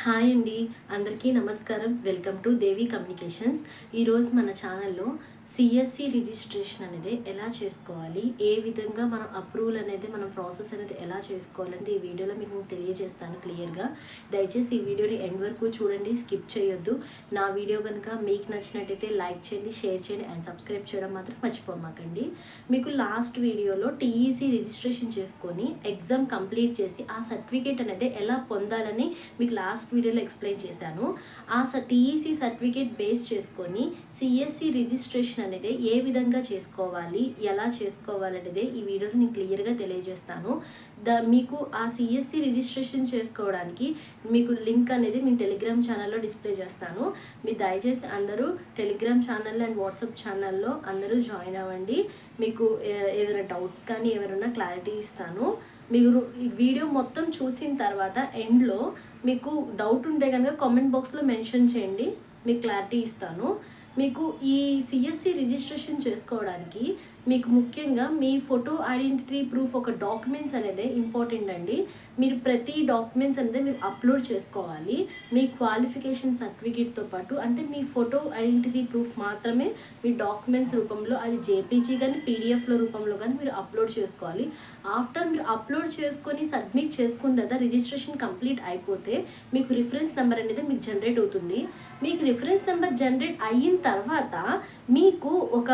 Hi అండి, అందరికీ నమస్కారం. Welcome to Devi communications. ఈరోజు మన ఛానల్లో సిఎస్సి రిజిస్ట్రేషన్ అనేది ఎలా చేసుకోవాలి, ఏ విధంగా మనం అప్రూవల్ అనేది మనం ప్రాసెస్ అనేది ఎలా చేసుకోవాలంటే ఈ వీడియోలో మీకు తెలియజేస్తాను క్లియర్గా. దయచేసి ఈ వీడియోని ఎండ్ వరకు చూడండి, స్కిప్ చేయొద్దు. నా వీడియో కనుక మీకు నచ్చినట్టయితే లైక్ చేయండి, షేర్ చేయండి అండ్ సబ్స్క్రైబ్ చేయడం మాత్రం మర్చిపోమాకండి. మీకు లాస్ట్ వీడియోలో టీఈసీ రిజిస్ట్రేషన్ చేసుకొని ఎగ్జామ్ కంప్లీట్ చేసి ఆ సర్టిఫికేట్ అనేది ఎలా పొందాలని మీకు లాస్ట్ వీడియోలో ఎక్స్ప్లెయిన్ చేశాను. ఆ టీఈసీ సర్టిఫికేట్ బేస్ చేసుకొని సిఎస్సి రిజిస్ట్రేషన్ అనేది ఏ విధంగా చేసుకోవాలి, ఎలా చేసుకోవాలనేది ఈ వీడియోలో నేను క్లియర్గా తెలియజేస్తాను. మీకు ఆ సిఎస్సి రిజిస్ట్రేషన్ చేసుకోవడానికి మీకు లింక్ అనేది నేను టెలిగ్రామ్ ఛానల్లో డిస్ప్లే చేస్తాను. మీరు దయచేసి అందరూ టెలిగ్రామ్ ఛానల్ అండ్ వాట్సాప్ ఛానల్లో అందరూ జాయిన్ అవ్వండి. మీకు ఏదైనా డౌట్స్ కానీ ఎవరైనా క్లారిటీ ఇస్తాను. మీరు ఈ వీడియో మొత్తం చూసిన తర్వాత ఎండ్లో మీకు డౌట్ ఉంటే కనుక కామెంట్ బాక్స్లో మెన్షన్ చేయండి, మీకు క్లారిటీ ఇస్తాను. మీకు ఈ సిఎస్సి రిజిస్ట్రేషన్ చేసుకోవడానికి మీకు ముఖ్యంగా మీ ఫోటో ఐడెంటిటీ ప్రూఫ్ ఒక డాక్యుమెంట్స్ అనేది ఇంపార్టెంట్ అండి. మీరు ప్రతి డాక్యుమెంట్స్ అనేది మీరు అప్లోడ్ చేసుకోవాలి. మీ క్వాలిఫికేషన్ సర్టిఫికేట్తో పాటు అంటే మీ ఫోటో ఐడెంటిటీ ప్రూఫ్ మాత్రమే మీ డాక్యుమెంట్స్ రూపంలో, అది జేపీజీ కానీ పీడిఎఫ్ల రూపంలో కానీ మీరు అప్లోడ్ చేసుకోవాలి. ఆఫ్టర్ మీరు అప్లోడ్ చేసుకొని సబ్మిట్ చేసుకున్న తర్వాత రిజిస్ట్రేషన్ కంప్లీట్ అయిపోతే మీకు రిఫరెన్స్ నెంబర్ అనేది మీకు జనరేట్ అవుతుంది. మీకు రిఫరెన్స్ నెంబర్ జనరేట్ అయిన తర్వాత మీకు ఒక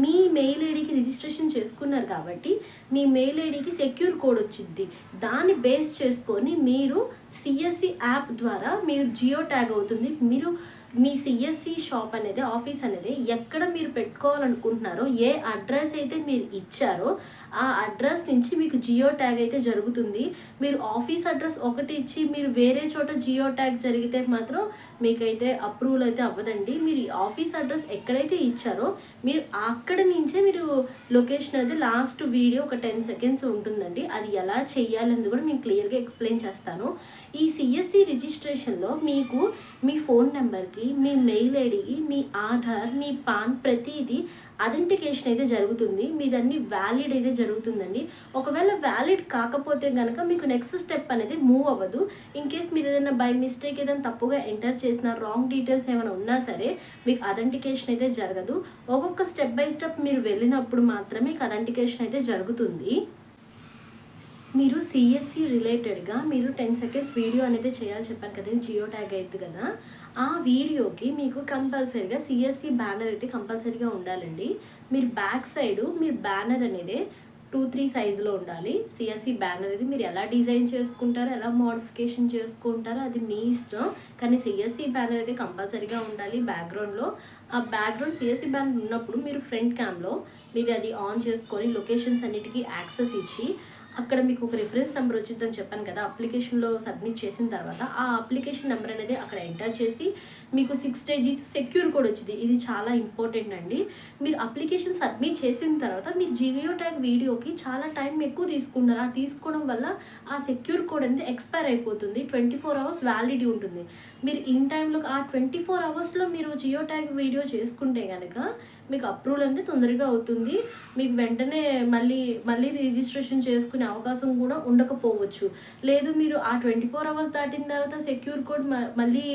మీ మెయిల్ ఐడికి రిజిస్ట్రేషన్ చేసుకున్నారు కాబట్టి మీ మెయిల్ ఐడికి సెక్యూర్ కోడ్ వచ్చింది. దాన్ని బేస్ చేసుకొని మీరు సిఎస్సి యాప్ ద్వారా మీరు జియో ట్యాగ్ అవుతుంది. మీరు మీ సిఎస్సి షాప్ అనేది, ఆఫీస్ అనేది ఎక్కడ మీరు పెట్టుకోవాలనుకుంటున్నారో, ఏ అడ్రస్ అయితే మీరు ఇచ్చారో ఆ అడ్రస్ నుంచి మీకు జియో ట్యాగ్ అయితే జరుగుతుంది. మీరు ఆఫీస్ అడ్రస్ ఒకటి ఇచ్చి మీరు వేరే చోట జియో ట్యాగ్ జరిగితే మాత్రం మీకైతే అప్రూవల్ అయితే అవ్వదండి. మీరు ఆఫీస్ అడ్రస్ ఎక్కడైతే ఇచ్చారో మీరు అక్కడి నుంచే మీరు లొకేషన్ అయితే లాస్ట్ వీడియో ఒక 10 సెకండ్స్ ఉంటుందండి. అది ఎలా చేయాలని కూడా నేను క్లియర్గా ఎక్స్ప్లెయిన్ చేస్తాను. ఈ సిఎస్సి రిజిస్ట్రేషన్లో మీకు మీ ఫోన్ నెంబర్కి, మీ మెయిల్ ఐడికి, మీ ఆధార్, మీ పాన్ ప్రతిదీ అథెంటికేషన్ అయితే జరుగుతుంది. మీదన్నీ వ్యాలిడ్ అయితే జరుగుతుందండి. ఒకవేళ వ్యాలిడ్ కాకపోతే కనుక మీకు నెక్స్ట్ స్టెప్ అనేది మూవ్ అవ్వదు. ఇన్ కేస్ మీరు ఏదైనా బై మిస్టేక్ ఏదైనా తప్పుగా ఎంటర్ చేసిన, రాంగ్ డీటెయిల్స్ ఏమైనా ఉన్నా సరే మీకు అథెంటికేషన్ అయితే జరగదు. ఒక్కొక్క స్టెప్ బై స్టెప్ మీరు వెళ్ళినప్పుడు మాత్రమే మీకు అథెంటికేషన్ అయితే జరుగుతుంది. మీరు సిఎస్సి రిలేటెడ్గా మీరు 10 సెకండ్స్ వీడియో అనేది చేయాలి చెప్పాను కదా, జియో ట్యాగ్ అవుతుంది కదా. ఆ వీడియోకి మీకు కంపల్సరీగా సిఎస్సి బ్యానర్ అయితే కంపల్సరీగా ఉండాలండి. మీరు బ్యాక్ సైడ్ మీరు బ్యానర్ అనేది 2-3 సైజులో ఉండాలి. సిఎస్సి బ్యానర్ అనేది మీరు ఎలా డిజైన్ చేసుకుంటారో, ఎలా మోడిఫికేషన్ చేసుకుంటారో అది మీ ఇష్టం. కానీ సిఎస్సి బ్యానర్ అయితే కంపల్సరీగా ఉండాలి. బ్యాక్గ్రౌండ్లో ఆ బ్యాక్గ్రౌండ్ సిఎస్సి బ్యానర్ ఉన్నప్పుడు మీరు ఫ్రంట్ క్యామ్లో మీరు అది ఆన్ చేసుకొని లొకేషన్స్ అన్నిటికీ యాక్సెస్ ఇచ్చి అక్కడ మీకు ఒక రిఫరెన్స్ నెంబర్ వచ్చిందని చెప్పాను కదా. అప్లికేషన్లో సబ్మిట్ చేసిన తర్వాత ఆ అప్లికేషన్ నెంబర్ అనేది అక్కడ ఎంటర్ చేసి మీకు 6 digits సెక్యూర్ కోడ్ వచ్చింది. ఇది చాలా ఇంపార్టెంట్ అండి. మీరు అప్లికేషన్ సబ్మిట్ చేసిన తర్వాత మీరు జియో ట్యాగ్ వీడియోకి చాలా టైం ఎక్కువ తీసుకున్నారు. ఆ తీసుకోవడం వల్ల ఆ సెక్యూర్ కోడ్ అనేది ఎక్స్పైర్ అయిపోతుంది. 24 hours వ్యాలిడిటీ ఉంటుంది. మీరు ఇన్ టైంలో ఆ 24 hours మీరు జియో ట్యాగ్ వీడియో చేసుకుంటే కనుక మీకు అప్రూవల్ అనేది తొందరగా అవుతుంది. మీకు వెంటనే మళ్ళీ రిజిస్ట్రేషన్ చేసుకునే అవకాశం కూడా ఉండకపోవచ్చు. లేదు మీరు ఆ 24 hours దాటిన తర్వాత సెక్యూర్ కోడ్ మళ్ళీ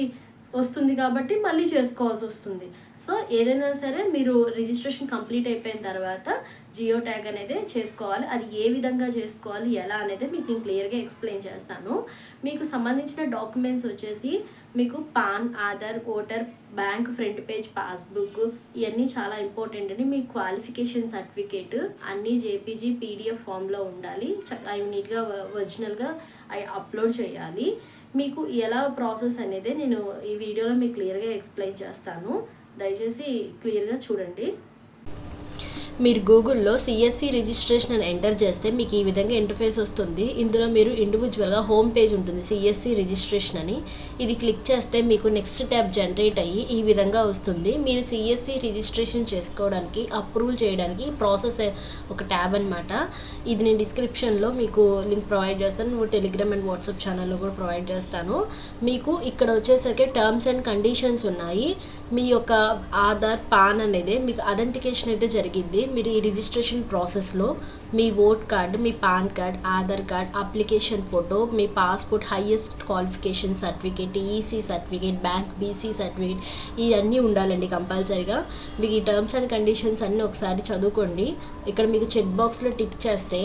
వస్తుంది కాబట్టి మళ్ళీ చేసుకోవాల్సి వస్తుంది. సో ఏదైనా సరే మీరు రిజిస్ట్రేషన్ కంప్లీట్ అయిపోయిన తర్వాత జియో ట్యాగ్ అనేది చేసుకోవాలి. అది ఏ విధంగా చేసుకోవాలి, ఎలా అనేది మీకు నేను క్లియర్గా ఎక్స్ప్లెయిన్ చేస్తాను. మీకు సంబంధించిన డాక్యుమెంట్స్ వచ్చేసి మీకు pan, Aadhaar, voter, bank front page, passbook ఇవన్నీ చాలా ఇంపార్టెంట్ అండి. మీ క్వాలిఫికేషన్ సర్టిఫికేట్ అన్నీ జేపీజీ పీడిఎఫ్ ఫామ్లో ఉండాలి. అవి నీట్గా ఒరిజినల్గా అవి అప్లోడ్ చేయాలి. మీకు ఎలా ప్రాసెస్ అనేది నేను ఈ వీడియోలో మీకు క్లియర్గా ఎక్స్ప్లెయిన్ చేస్తాను. దయచేసి క్లియర్గా చూడండి. మీరు గూగుల్లో సిఎస్సి రిజిస్ట్రేషన్ అని ఎంటర్ చేస్తే మీకు ఈ విధంగా ఇంటర్ఫేస్ వస్తుంది. ఇందులో మీరు ఇండివిజువల్గా హోమ్ పేజ్ ఉంటుంది సిఎస్సి రిజిస్ట్రేషన్ అని. ఇది క్లిక్ చేస్తే మీకు నెక్స్ట్ ట్యాబ్ జనరేట్ అయ్యి ఈ విధంగా వస్తుంది. మీరు సిఎస్సి రిజిస్ట్రేషన్ చేసుకోవడానికి, అప్రూవల్ చేయడానికి ప్రాసెస్ ఒక ట్యాబ్ అనమాట. ఇది నేను డిస్క్రిప్షన్లో మీకు లింక్ ప్రొవైడ్ చేస్తాను. టెలిగ్రామ్ అండ్ వాట్సాప్ ఛానల్లో కూడా ప్రొవైడ్ చేస్తాను. మీకు ఇక్కడ వచ్చేసరికి టర్మ్స్ అండ్ కండిషన్స్ ఉన్నాయి. మీ యొక్క ఆధార్, పాన్ అనేది మీకు అథెంటికేషన్ అయితే జరిగింది. మీరు ఈ రిజిస్ట్రేషన్ ప్రాసెస్లో మీ ఓట్ కార్డు, మీ pan card, Aadhaar card, application photo, మీ passport, highest qualification certificate, EC certificate, bank BC certificate ఇవన్నీ ఉండాలండి కంపల్సరీగా. మీకు ఈ టర్మ్స్ అండ్ కండిషన్స్ అన్నీ ఒకసారి చదువుకోండి. ఇక్కడ మీకు చెక్ బాక్స్లో టిక్ చేస్తే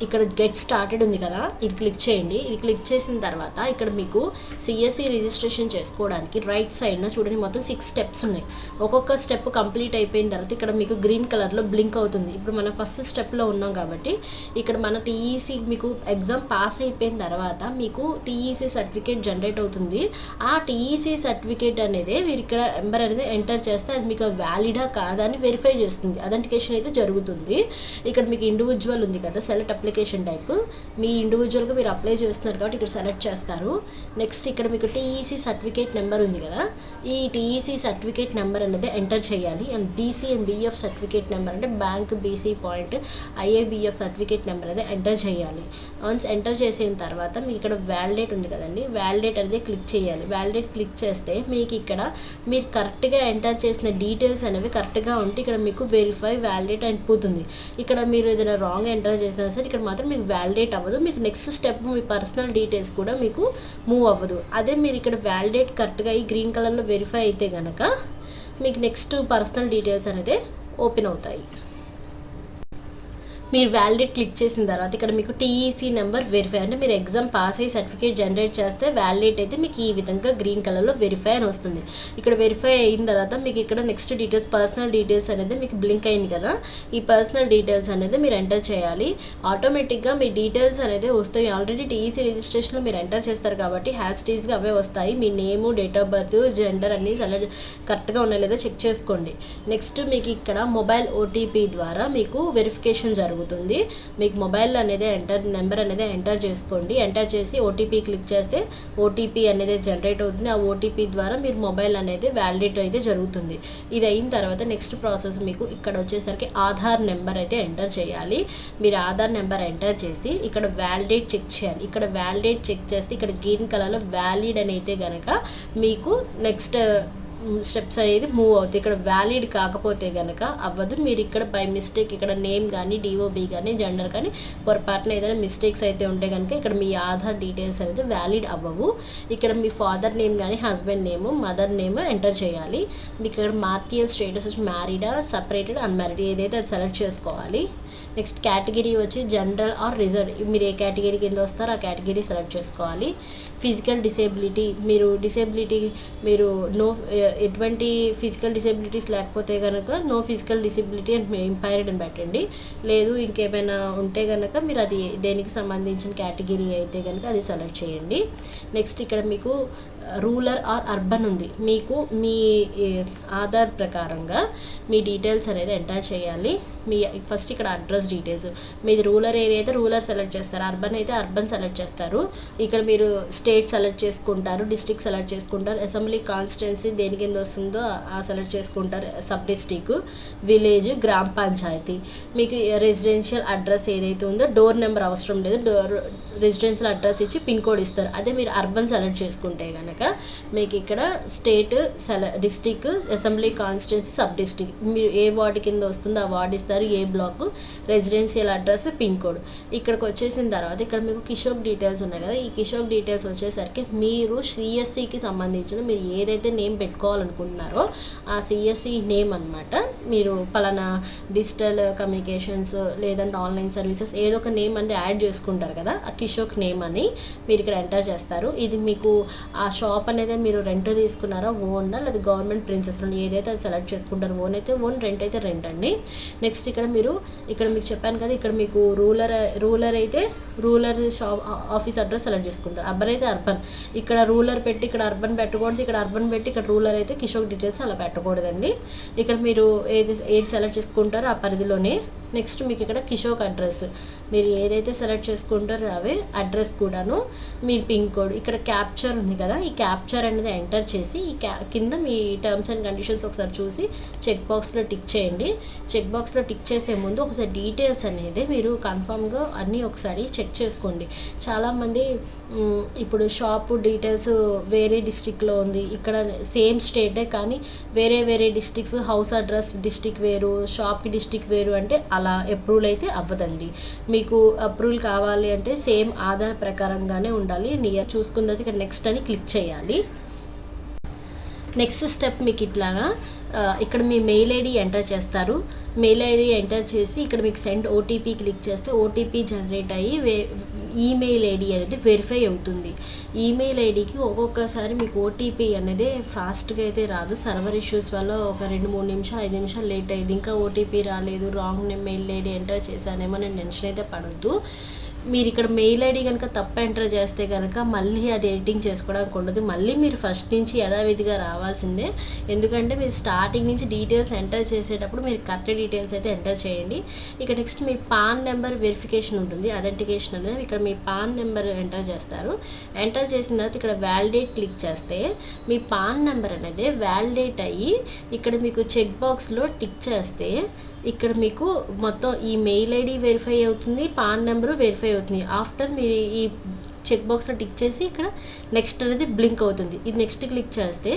ఇక్కడ గెట్ స్టార్టెడ్ ఉంది కదా, ఇది క్లిక్ చేయండి. ఇది క్లిక్ చేసిన తర్వాత ఇక్కడ మీకు సిఎస్సి రిజిస్ట్రేషన్ చేసుకోవడానికి రైట్ సైడ్న చూడండి మొత్తం 6 స్టెప్స్ ఉన్నాయి. ఒక్కొక్క స్టెప్ కంప్లీట్ అయిపోయిన తర్వాత ఇక్కడ మీకు గ్రీన్ కలర్లో బ్లింక్ అవుతుంది. ఇప్పుడు మనం ఫస్ట్ స్టెప్లో ఉన్నాం కాబట్టి ఇక్కడ మన టీఈసీ మీకు ఎగ్జామ్ పాస్ అయిపోయిన తర్వాత మీకు టీఈసీ సర్టిఫికేట్ జనరేట్ అవుతుంది. ఆ టీఈసీ సర్టిఫికేట్ అనేది మీరు ఇక్కడ నెంబర్ అనేది ఎంటర్ చేస్తే అది మీకు వ్యాలిడా కాదా అని వెరిఫై చేస్తుంది. అథెంటికేషన్ అయితే జరుగుతుంది. ఇక్కడ మీకు ఇండివిజువల్ ఉంది కదా, సెలెక్ట్ అప్లికేషన్ టైప్, మీ ఇండివిజువల్గా మీరు అప్లై చేస్తున్నారు కాబట్టి ఇక్కడ సెలెక్ట్ చేస్తారు. నెక్స్ట్ ఇక్కడ మీకు టీఈసీ సర్టిఫికేట్ నెంబర్ ఉంది కదా, ఈ టీఈసీ సర్టిఫికేట్ నెంబర్ అనేది ఎంటర్ చేయాలి. And BC and BF certificate number అంటే bank BC point IABF certificate number అనేది ఎంటర్ చేయాలి. వన్స్ ఎంటర్ చేసిన తర్వాత మీకు ఇక్కడ వ్యాలిడేట్ ఉంది కదండి, వ్యాలిడేట్ అనేది క్లిక్ చేయాలి. వ్యాలిడేట్ క్లిక్ చేస్తే మీకు ఇక్కడ మీరు కరెక్ట్గా ఎంటర్ చేసిన డీటెయిల్స్ అనేవి కరెక్ట్గా ఉంటే ఇక్కడ మీకు వెరిఫై వ్యాలిడేట్ అయిపోతుంది. ఇక్కడ మీరు ఏదైనా రాంగ్ ఎంటర్ చేసినా సరే ఇక్కడ మాత్రం మీకు వ్యాలిడేట్ అవ్వదు. మీకు నెక్స్ట్ స్టెప్ మీ పర్సనల్ డీటెయిల్స్ కూడా మీకు మూవ్ అవ్వదు. అదే మీరు ఇక్కడ వ్యాలిడేట్ కరెక్ట్గా ఈ గ్రీన్ కలర్లో వెరిఫై అయితే కనుక మీకు నెక్స్ట్ పర్సనల్ డీటెయిల్స్ అనేది ఓపెన్ అవుతాయి. మీరు వ్యాలిడేట్ క్లిక్ చేసిన తర్వాత ఇక్కడ మీకు టీఈసీ నెంబర్ వెరిఫై అంటే మీరు ఎగ్జామ్ పాస్ అయ్యి సర్టిఫికేట్ జనరేట్ చేస్తే వ్యాలిడేట్ అయితే మీకు ఈ విధంగా గ్రీన్ కలర్లో వెరిఫై అని వస్తుంది. ఇక్కడ వెరిఫై అయిన తర్వాత మీకు ఇక్కడ నెక్స్ట్ డీటెయిల్స్ పర్సనల్ డీటెయిల్స్ అనేది మీకు బ్లింక్ అయింది కదా, ఈ పర్సనల్ డీటెయిల్స్ అనేది మీరు ఎంటర్ చేయాలి. ఆటోమేటిక్గా మీ డీటెయిల్స్ అనేది వస్తాయి. ఆల్రెడీ టీఈసీ రిజిస్ట్రేషన్లో మీరు ఎంటర్ చేస్తారు కాబట్టి హ్యాష్టీస్గా అవే వస్తాయి. మీ నేము, డేట్ ఆఫ్ బర్త్, జెండర్ అన్నీ కరెక్ట్గా ఉన్నాయో లేదో చెక్ చేసుకోండి. నెక్స్ట్ మీకు ఇక్కడ మొబైల్ ఓటీపీ ద్వారా మీకు వెరిఫికేషన్ జరుగుతుంది. మీకు మొబైల్ అనేది నెంబర్ అనేది ఎంటర్ చేసుకోండి. ఎంటర్ చేసి ఓటీపీ క్లిక్ చేస్తే ఓటీపీ అనేది జనరేట్ అవుతుంది. ఆ ఓటీపీ ద్వారా మీరు మొబైల్ అనేది వ్యాలిడేట్ అయితే జరుగుతుంది. ఇది అయిన తర్వాత నెక్స్ట్ ప్రాసెస్ మీకు ఇక్కడ వచ్చేసరికి ఆధార్ నెంబర్ అయితే ఎంటర్ చేయాలి. మీరు ఆధార్ నెంబర్ ఎంటర్ చేసి ఇక్కడ వ్యాలిడేట్ చెక్ చేయాలి. ఇక్కడ వ్యాలిడేట్ చెక్ చేస్తే ఇక్కడ గ్రీన్ కలర్లో వ్యాలిడ్ అని అయితే కనుక మీకు నెక్స్ట్ స్టెప్స్ అనేది మూవ్ అవుతాయి. ఇక్కడ వ్యాలిడ్ కాకపోతే కనుక అవ్వదు. మీరు ఇక్కడ బై మిస్టేక్ ఇక్కడ నేమ్ కానీ, డిఓబి కానీ, జెండర్ కానీ పొరపాటున ఏదైనా మిస్టేక్స్ అయితే ఉంటే కనుక ఇక్కడ మీ ఆధార్ డీటెయిల్స్ అనేది వ్యాలిడ్ అవ్వవు. ఇక్కడ మీ ఫాదర్ నేమ్ కానీ, హస్బెండ్ నేము, మదర్ నేమ్ ఎంటర్ చేయాలి. మీకు ఇక్కడ మార్టియల్ స్టేటస్ వచ్చి మ్యారీడా, సపరేటెడ్, అన్మ్యారీడ్ ఏదైతే అది సెలెక్ట్ చేసుకోవాలి. నెక్స్ట్ కేటగిరీ వచ్చి జనరల్ ఆర్ రిజర్వ్, మీరు ఏ కేటగిరీ కింద వస్తారో ఆ కేటగిరీ సెలెక్ట్ చేసుకోవాలి. ఫిజికల్ డిసేబిలిటీ, మీరు నో ఎటువంటి ఫిజికల్ డిసేబిలిటీస్ లేకపోతే కనుక no physical disability and impaired అని పెట్టండి. లేదు ఇంకేమైనా ఉంటే కనుక మీరు అది దేనికి సంబంధించిన కేటగిరీ అయితే కనుక అది సెలెక్ట్ చేయండి. నెక్స్ట్ ఇక్కడ మీకు రూరల్ ఆర్ అర్బన్ ఉంది. మీకు మీ ఆధార్ ప్రకారంగా మీ డీటెయిల్స్ అనేది ఎంటర్ చేయాలి. మీ ఫస్ట్ ఇక్కడ అడ్రస్ డీటెయిల్స్, మీది రూరల్ ఏరియా అయితే రూరల్ సెలెక్ట్ చేస్తారు, అర్బన్ అయితే అర్బన్ సెలెక్ట్ చేస్తారు. ఇక్కడ మీరు స్టేట్ సెలెక్ట్ చేసుకుంటారు, డిస్ట్రిక్ట్ సెలెక్ట్ చేసుకుంటారు, అసెంబ్లీ కాన్స్టిట్యున్సీ దేని కింద వస్తుందో ఆ సెలెక్ట్ చేసుకుంటారు, సబ్ డిస్ట్రిక్ట్, విలేజ్, గ్రామ పంచాయతీ. మీకు రెసిడెన్షియల్ అడ్రస్ ఏదైతే ఉందో డోర్ నెంబర్ అవసరం లేదు, రెసిడెన్షియల్ అడ్రస్ ఇచ్చి పిన్ కోడ్ ఇస్తారు. అదే మీరు అర్బన్ సెలెక్ట్ చేసుకుంటే కనుక మీకు ఇక్కడ state, district, assembly constituency, sub district మీరు ఏ వార్డు కింద వస్తుందో ఆ వార్డు ఇస్తారు, ఏ block, residential address, pin code. ఇక్కడికి వచ్చేసిన తర్వాత ఇక్కడ మీకు కిషోక్ డీటెయిల్స్ ఉన్నాయి కదా, ఈ కిషోక్ డీటెయిల్స్ వచ్చేసరికి మీరు సిఎస్సికి సంబంధించిన మీరు ఏదైతే నేమ్ పెట్టుకోవాలనుకుంటున్నారో ఆ సిఎస్సి నేమ్ అనమాట. మీరు పలానా డిజిటల్ కమ్యూనికేషన్స్ లేదంటే ఆన్లైన్ సర్వీసెస్ ఏదో ఒక నేమ్ అనేది యాడ్ చేసుకుంటారు కదా, ఆ కిషోక్ నేమ్ అని మీరు ఇక్కడ ఎంటర్ చేస్తారు. ఇది మీకు ఆ షాప్ అనేది మీరు రెంట్ తీసుకున్నారా, ఓన్ లేదా గవర్నమెంట్ ప్రిన్సెస్లో ఏదైతే అది సెలెక్ట్ చేసుకుంటారు. ఓన్ అయితే ఓన్, రెంట్ అయితే రెంట్ అండి. నెక్స్ట్ ఇక్కడ మీకు చెప్పాను కదా, ఇక్కడ మీకు రూరల్ అయితే rural shop office address select చేసుకుంటారు. అర్బన్ అయితే అర్బన్, ఇక్కడ రూరల్ పెట్టి ఇక్కడ అర్బన్ పెట్టకూడదు, ఇక్కడ అర్బన్ పెట్టి ఇక్కడ రూరల్ అయితే కిషోక్ డీటెయిల్స్ అలా పెట్టకూడదండి. ఇక్కడ మీరు ఏది సెలెక్ట్ చేసుకుంటారో ఆ పరిధిలోనే నెక్స్ట్ మీకు ఇక్కడ కిషోక్ అడ్రస్, మీరు ఏదైతే సెలెక్ట్ చేసుకుంటారో అవే అడ్రస్ కూడాను, మీ పిన్ కోడ్, ఇక్కడ క్యాప్చర్ ఉంది కదా, ఈ క్యాప్చర్ అనేది ఎంటర్ చేసి ఈ కింద మీ టర్మ్స్ అండ్ కండిషన్స్ ఒకసారి చూసి చెక్ బాక్స్లో టిక్ చేయండి. చెక్ బాక్స్లో టిక్ చేసే ముందు ఒకసారి డీటెయిల్స్ అనేది మీరు కన్ఫామ్గా అన్నీ ఒకసారి చెక్ చేసుకోండి. చాలామంది ఇప్పుడు షాపు డీటెయిల్స్ వేరే డిస్టిక్లో ఉంది, ఇక్కడ సేమ్ స్టేటే కానీ వేరే వేరే డిస్టిక్స్, హౌస్ అడ్రస్ డిస్టిక్ వేరు, షాప్కి డిస్టిక్ వేరు అంటే అలా అప్రూవల్ అయితే అవ్వదండి. మీకు అప్రూవల్ కావాలి అంటే సేమ్ ఆధార్ ప్రకారంగానే ఉండాలి. నియర్ చూసుకున్న తర్వాత ఇక్కడ నెక్స్ట్ అని క్లిక్ చేయాలి. నెక్స్ట్ స్టెప్ మీకు ఇట్లాగా ఇక్కడ మీ మెయిల్ ఐడి ఎంటర్ చేస్తారు. మెయిల్ ఐడి ఎంటర్ చేసి ఇక్కడ మీకు సెండ్ ఓటీపీ క్లిక్ చేస్తే ఓటీపీ జనరేట్ అయ్యి ఈమెయిల్ ఐడి అనేది వెరిఫై అవుతుంది. ఈమెయిల్ ఐడికి ఒక్కొక్కసారి మీకు ఓటీపీ అనేది ఫాస్ట్గా అయితే రాదు, సర్వర్ ఇష్యూస్ వల్ల ఒక 2-3 నిమిషాలు 5 నిమిషాలు లేట్ అయ్యింది, ఇంకా ఓటీపీ రాలేదు, రాంగ్ మెయిల్ ఐడి ఎంటర్ చేశానేమో నేను టెన్షన్ అయితే పడొద్దు. మీరు ఇక్కడ మెయిల్ ఐడి కనుక తప్పు ఎంటర్ చేస్తే కనుక మళ్ళీ అది ఎడిటింగ్ చేసుకోవడానికి ఉండదు, మళ్ళీ మీరు ఫస్ట్ నుంచి యథావిధిగా రావాల్సిందే. ఎందుకంటే మీరు స్టార్టింగ్ నుంచి డీటెయిల్స్ ఎంటర్ చేసేటప్పుడు మీరు కరెక్ట్ డీటెయిల్స్ అయితే ఎంటర్ చేయండి. ఇక్కడ నెక్స్ట్ మీ పాన్ నెంబర్ వెరిఫికేషన్ ఉంటుంది, ఐడెంటిఫికేషన్ అనేది. ఇక్కడ మీ పాన్ నెంబర్ ఎంటర్ చేస్తారు. ఎంటర్ చేసిన తర్వాత ఇక్కడ వ్యాలిడేట్ క్లిక్ చేస్తే మీ పాన్ నెంబర్ అనేది వ్యాలిడేట్ అయ్యి ఇక్కడ మీకు చెక్ బాక్స్లో టిక్ చేస్తే ఇక్కడ మీకు మొత్తం ఈ మెయిల్ ఐడి వెరిఫై అవుతుంది, పాన్ నెంబరు వెరిఫై అవుతుంది. ఆఫ్టర్ మీరు ఈ చెక్ బాక్స్లో టిక్ చేసి ఇక్కడ నెక్స్ట్ అనేది బ్లింక్ అవుతుంది. ఇది నెక్స్ట్ క్లిక్ చేస్తే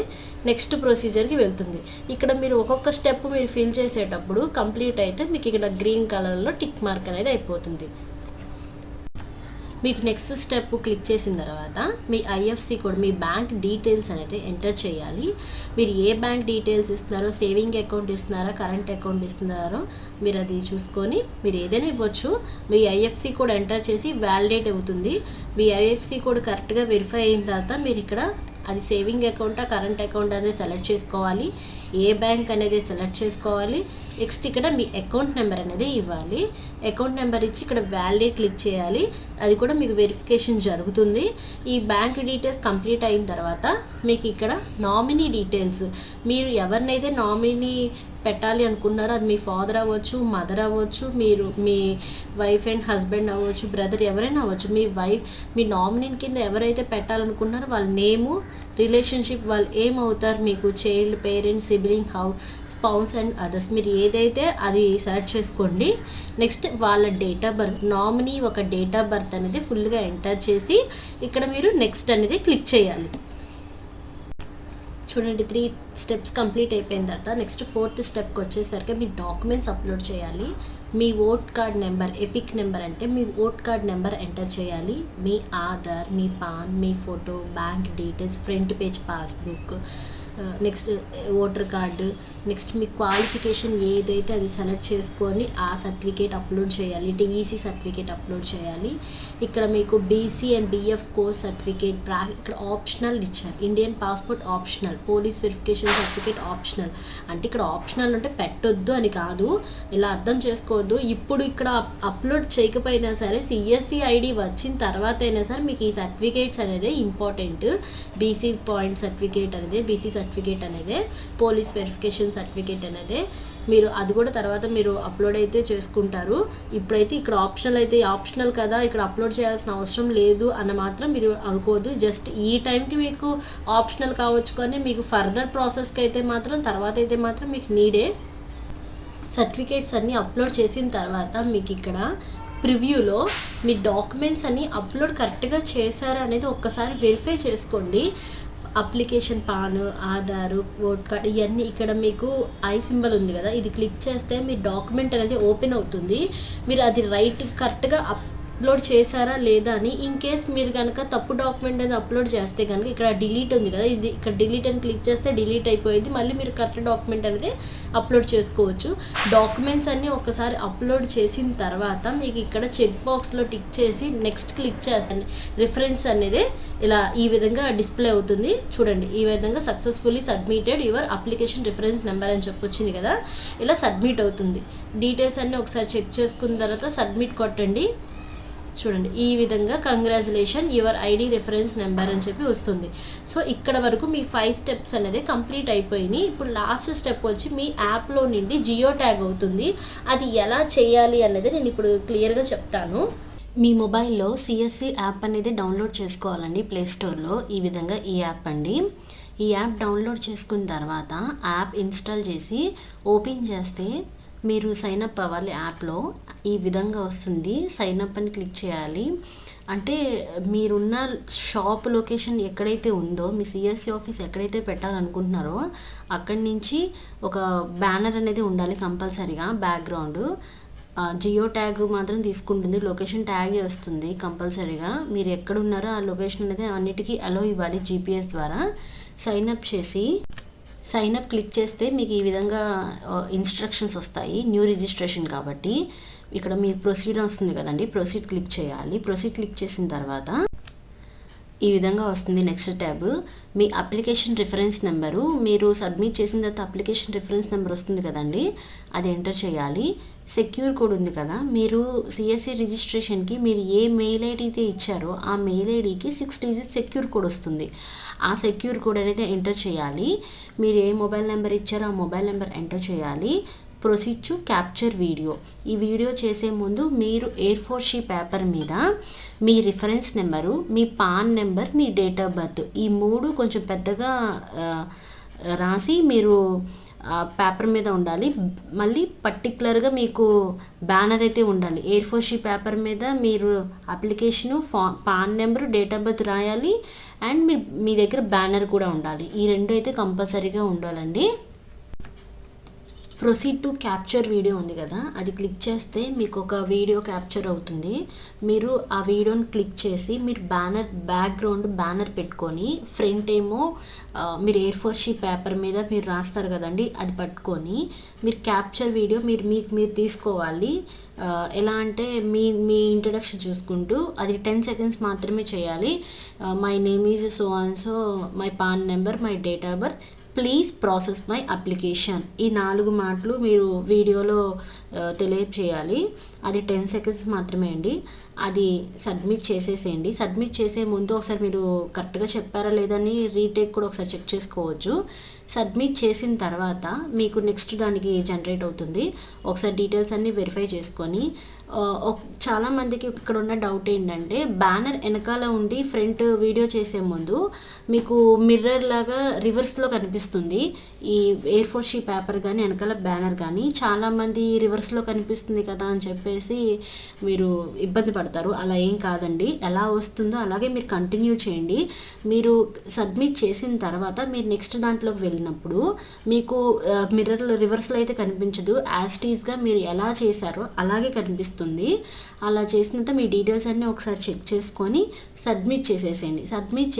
నెక్స్ట్ ప్రొసీజర్కి వెళ్తుంది. ఇక్కడ మీరు ఒక్కొక్క స్టెప్ మీరు ఫిల్ చేసేటప్పుడు కంప్లీట్ అయితే మీకు ఇక్కడ గ్రీన్ కలర్లో టిక్ మార్క్ అనేది అయిపోతుంది. మీకు నెక్స్ట్ స్టెప్ క్లిక్ చేసిన తర్వాత మీ ఐఎఫ్సి కోడ్, మీ బ్యాంక్ డీటెయిల్స్ అనేది ఎంటర్ చేయాలి. మీరు ఏ బ్యాంక్ డీటెయిల్స్ ఇస్తున్నారో, సేవింగ్ అకౌంట్ ఇస్తున్నారా, కరెంట్ అకౌంట్ ఇస్తున్నారో మీరు అది చూసుకొని మీరు ఏదైనా ఇవ్వచ్చు. మీ ఐఎఫ్సి కోడ్ ఎంటర్ చేసి వ్యాలిడేట్ అవుతుంది. మీ ఐఎఫ్సి కోడ్ కరెక్ట్గా వెరిఫై అయిన తర్వాత మీరు ఇక్కడ అది సేవింగ్ అకౌంటా కరెంట్ అకౌంట్ అనేది సెలెక్ట్ చేసుకోవాలి, ఏ బ్యాంక్ అనేది సెలెక్ట్ చేసుకోవాలి. నెక్స్ట్ ఇక్కడ మీ అకౌంట్ నెంబర్ అనేది ఇవ్వాలి. అకౌంట్ నెంబర్ ఇచ్చి ఇక్కడ వ్యాలిడేట్ క్లిక్ చేయాలి, అది కూడా మీకు వెరిఫికేషన్ జరుగుతుంది. ఈ బ్యాంక్ డీటెయిల్స్ కంప్లీట్ అయిన తర్వాత మీకు ఇక్కడ నామినీ డీటెయిల్స్, మీరు ఎవరినైతే నామినీ పెట్టాలి అనుకున్నారో అది మీ ఫాదర్ అవ్వచ్చు, మదర్ అవ్వచ్చు, మీరు మీ వైఫ్ అండ్ హస్బెండ్ అవ్వచ్చు, బ్రదర్ ఎవరైనా అవ్వచ్చు. మీ నామినీ కింద ఎవరైతే పెట్టాలనుకున్నారో వాళ్ళ నేము, రిలేషన్షిప్, వాళ్ళు ఏమవుతారు మీకు, child, parents, sibling, spouse and others, మీరు ఏదైతే అది సెలెక్ట్ చేసుకోండి. నెక్స్ట్ వాళ్ళ డేట్ ఆఫ్ బర్త్, నామినీ ఒక డేట్ ఆఫ్ బర్త్ అనేది ఫుల్గా ఎంటర్ చేసి ఇక్కడ మీరు నెక్స్ట్ అనేది క్లిక్ చేయాలి. చూడండి 3 స్టెప్స్ కంప్లీట్ అయిపోయిన తర్వాత నెక్స్ట్ 4th స్టెప్కి వచ్చేసరికి మీ డాక్యుమెంట్స్ అప్లోడ్ చేయాలి. మీ vote card number, EPIC number అంటే మీ ఓట్ కార్డ్ నెంబర్ ఎంటర్ చేయాలి. మీ ఆధార్, మీ పాన్, మీ photo, bank details, front page passbook, next voter card, next మీ క్వాలిఫికేషన్ ఏదైతే అది సెలెక్ట్ చేసుకొని ఆ సర్టిఫికేట్ అప్లోడ్ చేయాలి. డిఈసి సర్టిఫికేట్ అప్లోడ్ చేయాలి. ఇక్కడ మీకు BC and BF course certificate, ఇక్కడ ఆప్షనల్ ఇచ్చారు. Indian passport optional, police verification certificate optional. అంటే ఇక్కడ ఆప్షనల్ అంటే పెట్టొద్దు అని కాదు, ఇలా అర్థం చేసుకోవద్దు. ఇప్పుడు ఇక్కడ అప్లోడ్ చేయకపోయినా సరే సిఎస్సి ఐడి వచ్చిన తర్వాత అయినా సరే మీకు ఈ సర్టిఫికేట్స్ అనేది ఇంపార్టెంట్. బీసీ పాయింట్ సర్టిఫికేట్ అనేది, బీసీ సర్టిఫికేట్ అనేది, పోలీస్ వెరిఫికేషన్ సర్టిఫికేట్ అనేది మీరు అది కూడా తర్వాత మీరు అప్లోడ్ అయితే చేసుకుంటారు. ఇప్పుడైతే ఇక్కడ ఆప్షనల్ అయితే ఆప్షనల్ కదా, ఇక్కడ అప్లోడ్ చేయాల్సిన అవసరం లేదు అన్న మాత్రం మీరు అనుకోవద్దు. జస్ట్ ఈ టైంకి మీకు ఆప్షనల్ కావచ్చు, కానీ మీకు ఫర్దర్ ప్రాసెస్కి అయితే మాత్రం తర్వాత అయితే మాత్రం మీకు నీడే. సర్టిఫికేట్స్ అన్నీ అప్లోడ్ చేసిన తర్వాత మీకు ఇక్కడ ప్రివ్యూలో మీ డాక్యుమెంట్స్ అన్నీ అప్లోడ్ కరెక్ట్గా చేశారా అనేది ఒక్కసారి వెరిఫై చేసుకోండి. Application, pan, Aadhaar, vote card, ఇవన్నీ ఇక్కడ మీకు ఐ సింబల్ ఉంది కదా, ఇది క్లిక్ చేస్తే మీ డాక్యుమెంట్ అనేది ఓపెన్ అవుతుంది. మీరు అది కరెక్ట్గా అప్లోడ్ చేశారా లేదా అని. ఇన్ కేస్ మీరు కనుక తప్పు డాక్యుమెంట్ అనేది అప్లోడ్ చేస్తే కనుక ఇక్కడ డిలీట్ ఉంది కదా, ఇది ఇక్కడ డిలీట్ అని క్లిక్ చేస్తే డిలీట్ అయిపోయింది. మళ్ళీ మీరు కరెక్ట్ డాక్యుమెంట్ అనేది అప్లోడ్ చేసుకోవచ్చు. డాక్యుమెంట్స్ అన్నీ ఒకసారి అప్లోడ్ చేసిన తర్వాత మీకు ఇక్కడ చెక్ బాక్స్లో టిక్ చేసి నెక్స్ట్ క్లిక్ చేస్తాను. రిఫరెన్స్ అనేది ఇలా ఈ విధంగా డిస్ప్లే అవుతుంది. చూడండి, ఈ విధంగా successfully submitted your application reference number అని చెప్పొచ్చింది కదా, ఇలా సబ్మిట్ అవుతుంది. డీటెయిల్స్ అన్నీ ఒకసారి చెక్ చేసుకున్న తర్వాత సబ్మిట్ కొట్టండి. చూడండి ఈ విధంగా congratulation your ID reference number అని చెప్పి వస్తుంది. సో ఇక్కడ వరకు మీ 5 స్టెప్స్ అనేది కంప్లీట్ అయిపోయినాయి. ఇప్పుడు లాస్ట్ స్టెప్ వచ్చి మీ యాప్లో నుండి జియో ట్యాగ్ అవుతుంది. అది ఎలా చేయాలి అనేది నేను ఇప్పుడు క్లియర్గా చెప్తాను. మీ మొబైల్లో సిఎస్సి యాప్ అనేది డౌన్లోడ్ చేసుకోవాలండి ప్లేస్టోర్లో. ఈ విధంగా ఈ యాప్ అండి. ఈ యాప్ డౌన్లోడ్ చేసుకున్న తర్వాత యాప్ ఇన్స్టాల్ చేసి ఓపెన్ చేస్తే మీరు సైనప్ అవ్వాలి. యాప్లో ఈ విధంగా వస్తుంది. సైనప్ అని క్లిక్ చేయాలి. అంటే మీరున్న షాప్ లొకేషన్ ఎక్కడైతే ఉందో, మీ సిఎస్సి ఆఫీస్ ఎక్కడైతే పెట్టాలనుకుంటున్నారో అక్కడి నుంచి ఒక బ్యానర్ అనేది ఉండాలి కంపల్సరీగా. బ్యాక్గ్రౌండ్ జియో ట్యాగ్ మాత్రం తీసుకుంటుంది, లొకేషన్ ట్యాగే వస్తుంది కంపల్సరీగా. మీరు ఎక్కడున్నారో ఆ లొకేషన్ అనేది అన్నిటికీ అలో ఇవ్వాలి జీపీఎస్ ద్వారా. సైనప్ చేసి సైనప్ క్లిక్ చేస్తే మీకు ఈ విధంగా ఇన్స్ట్రక్షన్స్ వస్తాయి. న్యూ రిజిస్ట్రేషన్ కాబట్టి ఇక్కడ మీరు ప్రొసీడ్ వస్తుంది కదండి, ప్రొసీడ్ క్లిక్ చేయాలి. ప్రొసీడ్ క్లిక్ చేసిన తర్వాత ఈ విధంగా వస్తుంది నెక్స్ట్ ట్యాబ్. మీ అప్లికేషన్ రిఫరెన్స్ నెంబరు మీరు సబ్మిట్ చేసిన తర్వాత అప్లికేషన్ రిఫరెన్స్ నెంబర్ వస్తుంది కదండి, అది ఎంటర్ చేయాలి. సెక్యూర్ కోడ్ ఉంది కదా, మీరు సిఎస్సి రిజిస్ట్రేషన్కి మీరు ఏ మెయిల్ ఐడి అయితే ఇచ్చారో ఆ మెయిల్ ఐడికి 6 డిజిట్ సెక్యూర్ కోడ్ వస్తుంది. ఆ సెక్యూర్ కోడ్ అనేది ఎంటర్ చేయాలి. మీరు ఏ మొబైల్ నెంబర్ ఇచ్చారో ఆ మొబైల్ నెంబర్ ఎంటర్ చేయాలి. Proceed to capture video. ఈ వీడియో చేసే ముందు మీరు A4 షీట్ పేపర్ మీద మీ రిఫరెన్స్ నెంబరు, మీ పాన్ నెంబర్, మీ డేట్ ఆఫ్ బర్త్ ఈ 3 కొంచెం పెద్దగా రాసి మీరు పేపర్ మీద ఉండాలి. మళ్ళీ పర్టికులర్గా మీకు బ్యానర్ అయితే ఉండాలి. A4 షీట్ పేపర్ మీద మీరు application, pan number, date of birth రాయాలి. అండ్ మీ దగ్గర బ్యానర్ కూడా ఉండాలి. ఈ 2 అయితే కంపల్సరీగా ఉండాలండి. ప్రొసీడ్ టు క్యాప్చర్ వీడియో ఉంది కదా, అది క్లిక్ చేస్తే మీకు ఒక వీడియో క్యాప్చర్ అవుతుంది. మీరు ఆ వీడియోని క్లిక్ చేసి మీరు బ్యాక్గ్రౌండ్ బ్యానర్ పెట్టుకొని ఫ్రంట్ ఏమో మీరు A4 షీట్ పేపర్ మీద మీరు రాస్తారు కదండి, అది పట్టుకొని మీరు క్యాప్చర్ వీడియో మీరు తీసుకోవాలి. ఎలా అంటే మీ ఇంట్రడక్షన్ చూసుకుంటూ అది 10 సెకండ్స్ మాత్రమే చేయాలి. My name is so and so, my pan number, my date of birth, please process my application. ఈ 4 మాటలు మీరు వీడియోలో తెలియచేయాలి. అది 10 సెకండ్స్ మాత్రమే అండి. అది సబ్మిట్ చేసేసేయండి. సబ్మిట్ చేసే ముందు ఒకసారి మీరు కరెక్ట్గా చెప్పారా లేదని రీటేక్ కూడా ఒకసారి చెక్ చేసుకోవచ్చు. సబ్మిట్ చేసిన తర్వాత మీకు నెక్స్ట్ దానికి జనరేట్ అవుతుంది. ఒకసారి డీటెయిల్స్ అన్నీ వెరిఫై చేసుకొని చాలామందికి ఇక్కడ ఉన్న డౌట్ ఏంటంటే బ్యానర్ వెనకాల ఉండి ఫ్రంట్ వీడియో చేసే ముందు మీకు మిర్రర్ లాగా రివర్స్లో కనిపిస్తుంది. ఈ A4 షీట్ పేపర్ కానీ వెనకాల బ్యానర్ కానీ చాలామంది రివర్స్లో కనిపిస్తుంది కదా అని చెప్పేసి మీరు ఇబ్బంది పడతారు. అలా ఏం కాదండి, ఎలా వస్తుందో అలాగే మీరు కంటిన్యూ చేయండి. మీరు సబ్మిట్ చేసిన తర్వాత మీరు నెక్స్ట్ దాంట్లోకి వెళ్ళినప్పుడు మీకు మిర్రర్లో రివర్స్లో అయితే కనిపించదు. యాస్టీస్గా మీరు ఎలా చేశారో అలాగే కనిపిస్తుంది. అలా చేసినంత మీ డీటెయిల్స్ అన్నీ ఒకసారి చెక్ చేసుకొని సబ్మిట్ చేసేసేయండి. సబ్మిట్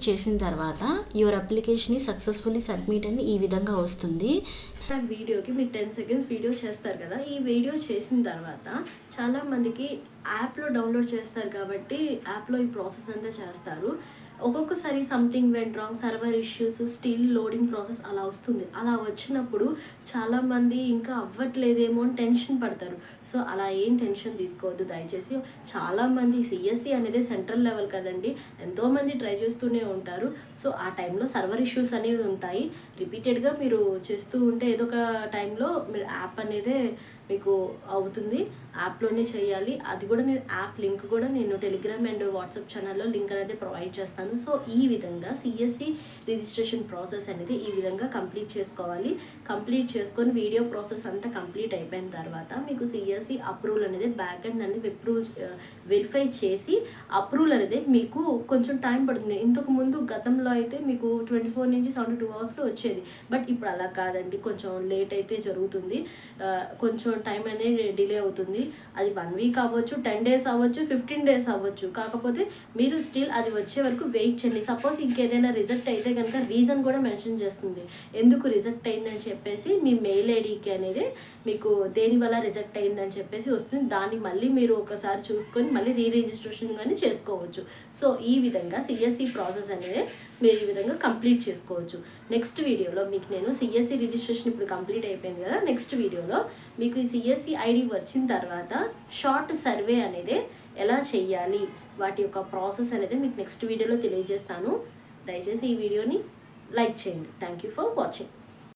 చేసిన తర్వాత యువర్ అప్లికేషన్ ఈ సక్సెస్ఫుల్లీ సబ్మిట్ అని ఈ విధంగా వస్తుంది. వీడియోకి మీరు 10 సెకండ్స్ వీడియో చేస్తారు కదా, ఈ వీడియో చేసిన తర్వాత చాలామందికి యాప్లో డౌన్లోడ్ చేస్తారు కాబట్టి యాప్లో ఈ ప్రాసెస్ అంతా చేస్తారు. ఒక్కొక్కసారి something went wrong, server issues, still loading process అలా వస్తుంది. అలా వచ్చినప్పుడు చాలామంది ఇంకా అవ్వట్లేదేమో అని టెన్షన్ పడతారు. సో అలా ఏం టెన్షన్ తీసుకోవద్దు దయచేసి. చాలామంది సిఎస్సి అనేది సెంట్రల్ లెవెల్ కదండి, ఎంతోమంది ట్రై చేస్తూనే ఉంటారు. సో ఆ టైంలో సర్వర్ ఇష్యూస్ అనేవి ఉంటాయి. రిపీటెడ్గా మీరు చేస్తూ ఉంటే ఏదో ఒక టైంలో మీరు యాప్ అనేది మీకు అవుతుంది. యాప్లోనే చేయాలి. అది కూడా నేను యాప్ లింక్ కూడా నేను టెలిగ్రామ్ అండ్ వాట్సాప్ ఛానల్లో లింక్ అనేది ప్రొవైడ్ చేస్తాను. సో ఈ విధంగా సిఎస్సి రిజిస్ట్రేషన్ ప్రాసెస్ అనేది ఈ విధంగా కంప్లీట్ చేసుకోవాలి. కంప్లీట్ చేసుకొని వీడియో ప్రాసెస్ అంతా కంప్లీట్ అయిపోయిన తర్వాత మీకు సిఎస్సి అప్రూవల్ అనేది బ్యాక్ ఎండ్ అనేది వెరిఫై చేసి అప్రూవల్ అనేది మీకు కొంచెం టైం పడుతుంది. ఇంతకు ముందు గతంలో అయితే మీకు 24 నుంచి 72 అవర్స్లో వచ్చేది. బట్ ఇప్పుడు అలా కాదండి, కొంచెం లేట్ అయితే జరుగుతుంది. కొంచెం టైం అనేది డిలే అవుతుంది. అది 1 వీక్ అవ్వచ్చు, 10 డేస్ అవ్వచ్చు, 15 డేస్ అవ్వచ్చు. కాకపోతే మీరు స్టిల్ అది వచ్చే వరకు వెయిట్ చేయండి. సపోజ్ ఇంకేదైనా రిజెక్ట్ అయితే కనుక రీజన్ కూడా మెన్షన్ చేస్తుంది, ఎందుకు రిజెక్ట్ అయిందని చెప్పేసి. మీ మెయిల్ ఐడికి అనేది మీకు దేనివల్ల రిజెక్ట్ అయిందని చెప్పేసి వస్తుంది. దాన్ని మళ్ళీ మీరు ఒకసారి చూసుకొని మళ్ళీ రిజిస్ట్రేషన్ కానీ చేసుకోవచ్చు. సో ఈ విధంగా సిఎస్సి ప్రాసెస్ అనేది మీరు ఈ విధంగా కంప్లీట్ చేసుకోవచ్చు. నెక్స్ట్ వీడియోలో మీకు నేను సిఎస్సి రిజిస్ట్రేషన్ ఇప్పుడు కంప్లీట్ అయిపోయింది కదా, నెక్స్ట్ వీడియోలో మీకు ఈ సిఎస్సి ఐడి వచ్చిన తర్వాత షార్ట్ సర్వే అనేది ఎలా చెయ్యాలి, వాటి యొక్క ప్రాసెస్ అనేది మీకు నెక్స్ట్ వీడియోలో తెలియజేస్తాను. దయచేసి ఈ వీడియోని లైక్ చేయండి. Thank you for watching.